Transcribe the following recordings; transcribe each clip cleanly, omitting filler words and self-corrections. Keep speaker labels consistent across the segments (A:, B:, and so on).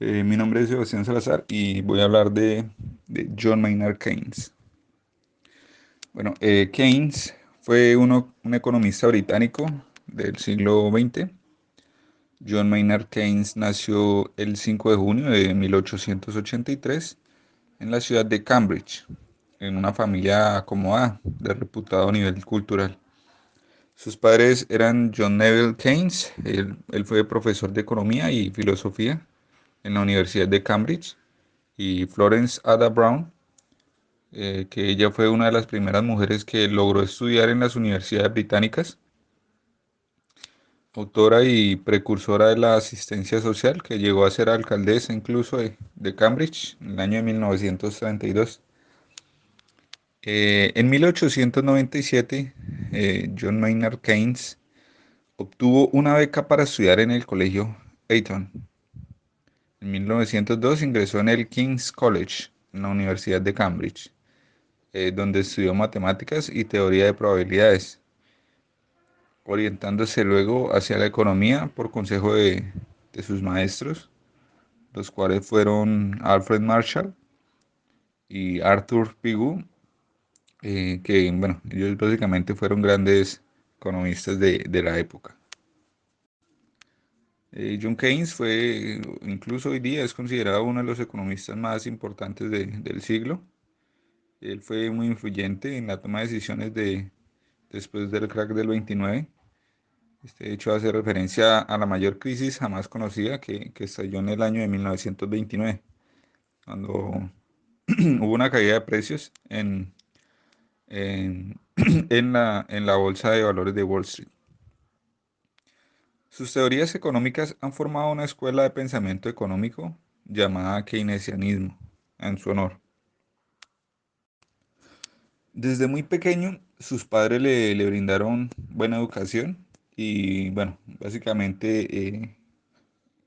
A: Mi nombre es Sebastián Salazar y voy a hablar de John Maynard Keynes. Bueno, Keynes fue un economista británico del siglo XX. John Maynard Keynes nació el 5 de junio de 1883 en la ciudad de Cambridge, en una familia acomodada de reputado nivel cultural. Sus padres eran John Neville Keynes, él fue profesor de economía y filosofía en la Universidad de Cambridge, y Florence Ada Brown, que ella fue una de las primeras mujeres que logró estudiar en las universidades británicas, autora y precursora de la asistencia social, que llegó a ser alcaldesa incluso de Cambridge en el año de 1932. En 1897, John Maynard Keynes obtuvo una beca para estudiar en el colegio Eton. En 1902 ingresó en el King's College, en la Universidad de Cambridge, donde estudió matemáticas y teoría de probabilidades, orientándose luego hacia la economía por consejo de sus maestros, los cuales fueron Alfred Marshall y Arthur Pigou, que bueno, ellos básicamente fueron grandes economistas de la época. John Keynes fue, incluso hoy día, es considerado uno de los economistas más importantes del siglo. Él fue muy influyente en la toma de decisiones después del crack del 29. Este hecho hace referencia a la mayor crisis jamás conocida que estalló en el año de 1929, cuando hubo una caída de precios en, en la bolsa de valores de Wall Street. Sus teorías económicas han formado una escuela de pensamiento económico llamada keynesianismo, en su honor. Desde muy pequeño, sus padres le brindaron buena educación y, bueno, básicamente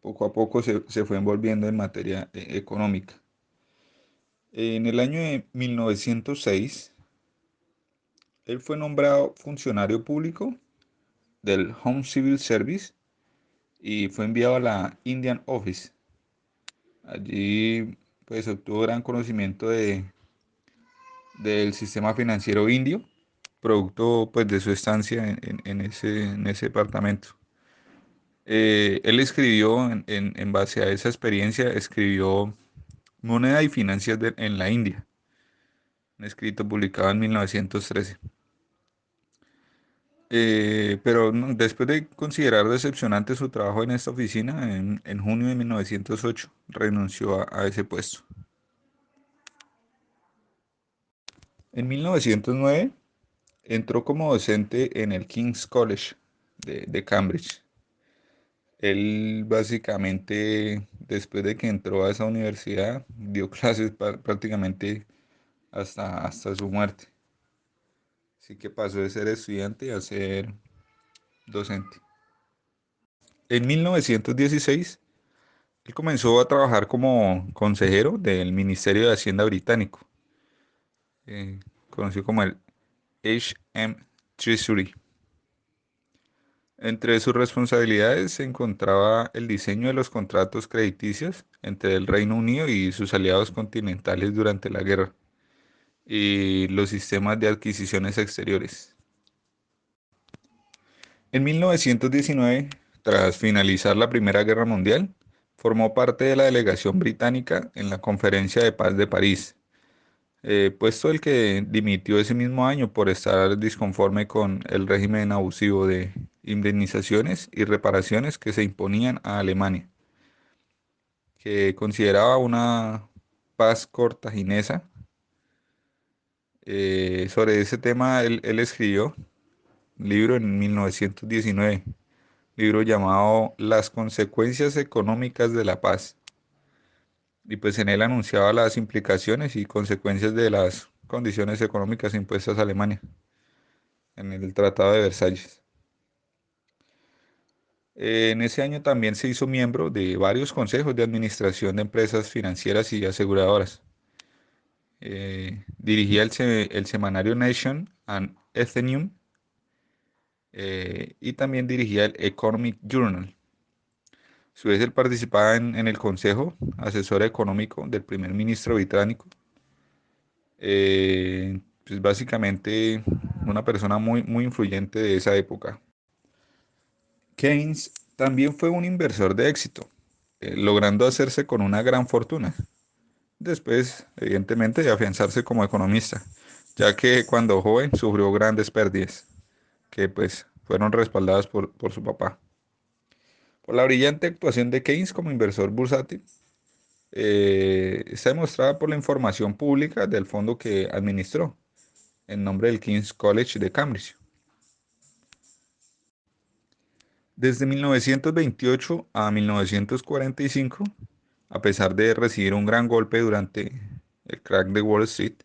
A: poco a poco se fue envolviendo en materia económica. En el año de 1906, él fue nombrado funcionario público del Home Civil Service y fue enviado a la Indian Office. Allí pues obtuvo gran conocimiento del sistema financiero indio, producto pues de su estancia en ese departamento. Él escribió, en base a esa experiencia, escribió Moneda y Finanzas en la India, un escrito publicado en 1913. Pero no, después de considerar decepcionante su trabajo en esta oficina, en junio de 1908 renunció a ese puesto. En 1909 entró como docente en el King's College de Cambridge. Él básicamente, después de que entró a esa universidad, dio clases prácticamente hasta su muerte. Así que pasó de ser estudiante a ser docente. En 1916, él comenzó a trabajar como consejero del Ministerio de Hacienda británico, eh, conocido como el HM Treasury. Entre sus responsabilidades se encontraba el diseño de los contratos crediticios entre el Reino Unido y sus aliados continentales durante la guerra y los sistemas de adquisiciones exteriores. En 1919, tras finalizar la Primera Guerra Mundial, formó parte de la delegación británica en la Conferencia de Paz de París, puesto el que dimitió ese mismo año por estar disconforme con el régimen abusivo de indemnizaciones y reparaciones que se imponían a Alemania, que consideraba una paz cartaginesa. Sobre ese tema él escribió un libro en 1919, libro llamado Las consecuencias económicas de la paz. Y pues en él anunciaba las implicaciones y consecuencias de las condiciones económicas impuestas a Alemania en el Tratado de Versalles. En ese año también se hizo miembro de varios consejos de administración de empresas financieras y aseguradoras. Dirigía el semanario Nation and Athenaeum, y también dirigía el Economic Journal. A su vez, él participaba en el Consejo Asesor Económico del primer ministro británico. Pues básicamente una persona muy influyente de esa época. Keynes también fue un inversor de éxito, logrando hacerse con una gran fortuna. Después, evidentemente, de afianzarse como economista, ya que cuando joven sufrió grandes pérdidas, que pues fueron respaldadas por su papá. Por la brillante actuación de Keynes como inversor bursátil, está demostrada por la información pública del fondo que administró, en nombre del King's College de Cambridge. Desde 1928 a 1945, a pesar de recibir un gran golpe durante el crack de Wall Street,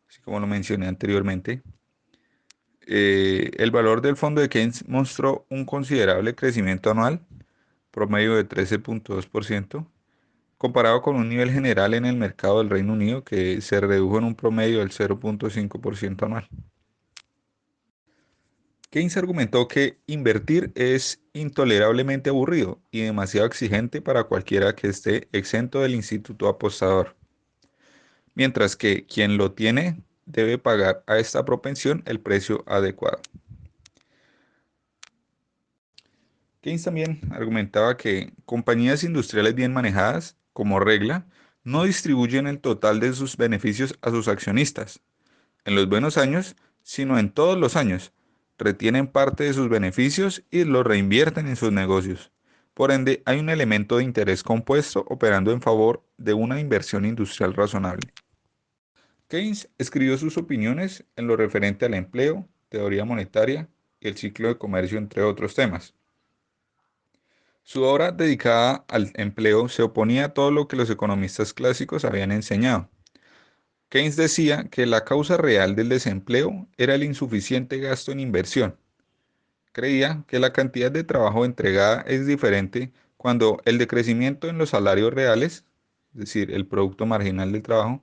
A: así como lo mencioné anteriormente, el valor del fondo de Keynes mostró un considerable crecimiento anual, promedio de 13.2%, comparado con un nivel general en el mercado del Reino Unido que se redujo en un promedio del 0.5% anual. Keynes argumentó que invertir es intolerablemente aburrido y demasiado exigente para cualquiera que esté exento del instituto apostador, mientras que quien lo tiene debe pagar a esta propensión el precio adecuado. Keynes también argumentaba que compañías industriales bien manejadas, como regla, no distribuyen el total de sus beneficios a sus accionistas en los buenos años, sino en todos los años. Retienen parte de sus beneficios y los reinvierten en sus negocios. Por ende, hay un elemento de interés compuesto operando en favor de una inversión industrial razonable. Keynes escribió sus opiniones en lo referente al empleo, teoría monetaria y el ciclo de comercio, entre otros temas. Su obra dedicada al empleo se oponía a todo lo que los economistas clásicos habían enseñado. Keynes decía que la causa real del desempleo era el insuficiente gasto en inversión. Creía que la cantidad de trabajo entregada es diferente cuando el decrecimiento en los salarios reales, es decir, el producto marginal del trabajo,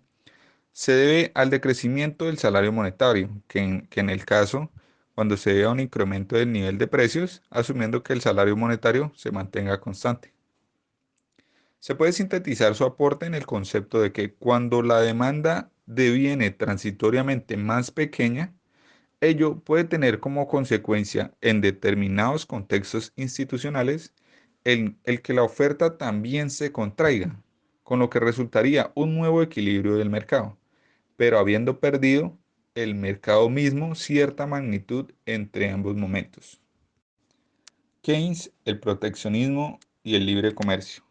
A: se debe al decrecimiento del salario monetario, que en el caso, cuando se debe a un incremento del nivel de precios, asumiendo que el salario monetario se mantenga constante. Se puede sintetizar su aporte en el concepto de que cuando la demanda deviene transitoriamente más pequeña, ello puede tener como consecuencia en determinados contextos institucionales el que la oferta también se contraiga, con lo que resultaría un nuevo equilibrio del mercado, pero habiendo perdido el mercado mismo cierta magnitud entre ambos momentos. Keynes, el proteccionismo y el libre comercio.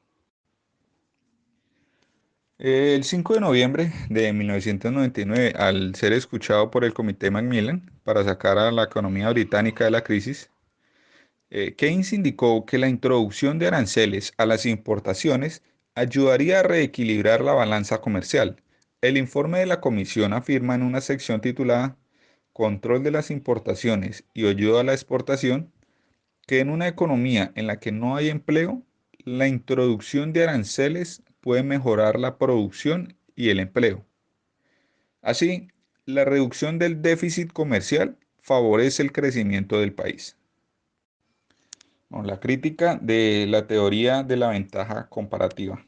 A: El 5 de noviembre de 1999, al ser escuchado por el Comité Macmillan para sacar a la economía británica de la crisis, Keynes indicó que la introducción de aranceles a las importaciones ayudaría a reequilibrar la balanza comercial. El informe de la comisión afirma en una sección titulada Control de las importaciones y ayuda a la exportación que en una economía en la que no hay empleo, la introducción de aranceles puede mejorar la producción y el empleo. Así, la reducción del déficit comercial favorece el crecimiento del país. Bueno, la crítica de la teoría de la ventaja comparativa.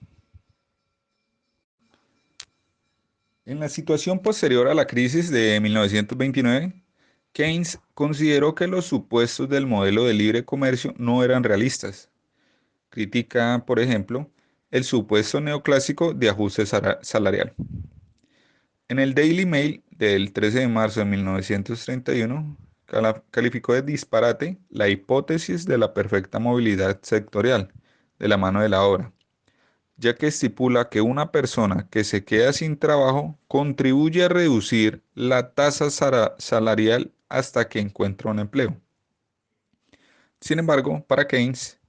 A: En la situación posterior a la crisis de 1929, Keynes consideró que los supuestos del modelo de libre comercio no eran realistas. Critica, por ejemplo, el supuesto neoclásico de ajuste salarial. En el Daily Mail del 13 de marzo de 1931, calificó de disparate la hipótesis de la perfecta movilidad sectorial de la mano de la obra, ya que estipula que una persona que se queda sin trabajo contribuye a reducir la tasa salarial hasta que encuentra un empleo. Sin embargo, para Keynes,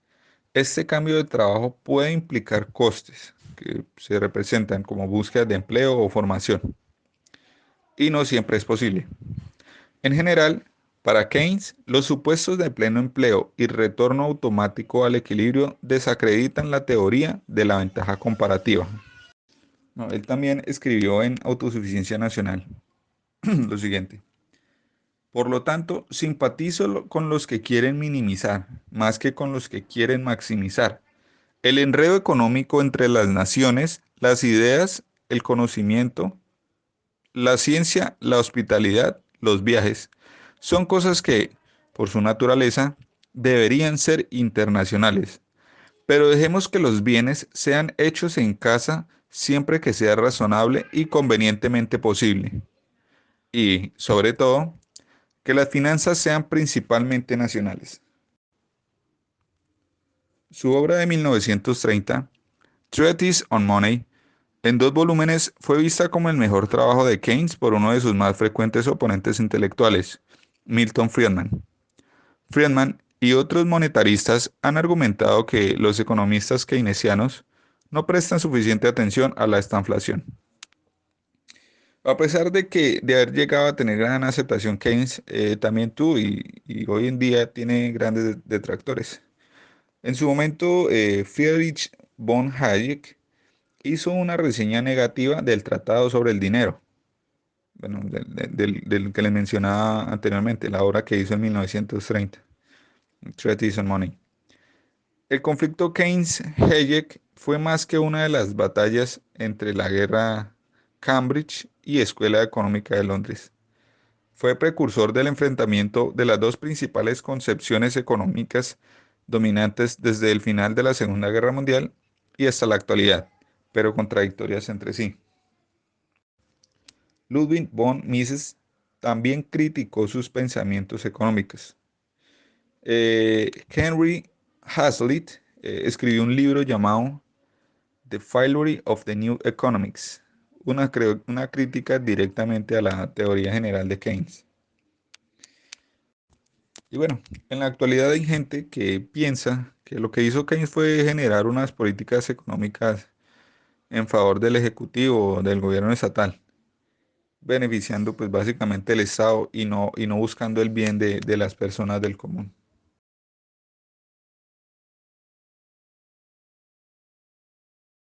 A: este cambio de trabajo puede implicar costes que se representan como búsqueda de empleo o formación, y no siempre es posible. En general, para Keynes, los supuestos de pleno empleo y retorno automático al equilibrio desacreditan la teoría de la ventaja comparativa. No, él también escribió en Autosuficiencia Nacional lo siguiente. Por lo tanto, simpatizo con los que quieren minimizar, más que con los que quieren maximizar, El enredo económico entre las naciones, las ideas, el conocimiento, la ciencia, la hospitalidad, los viajes, son cosas que, por su naturaleza, deberían ser internacionales. Pero dejemos que los bienes sean hechos en casa siempre que sea razonable y convenientemente posible. Y, sobre todo, que las finanzas sean principalmente nacionales. Su obra de 1930, Treatise on Money, en 2 volúmenes, fue vista como el mejor trabajo de Keynes por uno de sus más frecuentes oponentes intelectuales, Milton Friedman. Friedman y otros monetaristas han argumentado que los economistas keynesianos no prestan suficiente atención a la estanflación. A pesar de haber llegado a tener gran aceptación, Keynes también tuvo y hoy en día tiene grandes detractores. En su momento, Friedrich von Hayek hizo una reseña negativa del Tratado sobre el Dinero, bueno, del que les mencionaba anteriormente, la obra que hizo en 1930, Treatise on Money. El conflicto Keynes-Hayek fue más que una de las batallas entre la guerra Cambridge y Escuela Económica de Londres. Fue precursor del enfrentamiento de las dos principales concepciones económicas dominantes desde el final de la Segunda Guerra Mundial y hasta la actualidad, pero contradictorias entre sí. Ludwig von Mises también criticó sus pensamientos económicos. Henry Hazlitt escribió un libro llamado The Failure of the New Economics, una crítica directamente a la teoría general de Keynes. Y bueno, en la actualidad hay gente que piensa que lo que hizo Keynes fue generar unas políticas económicas en favor del ejecutivo o del gobierno estatal, beneficiando pues básicamente el Estado y no buscando el bien de las personas del común.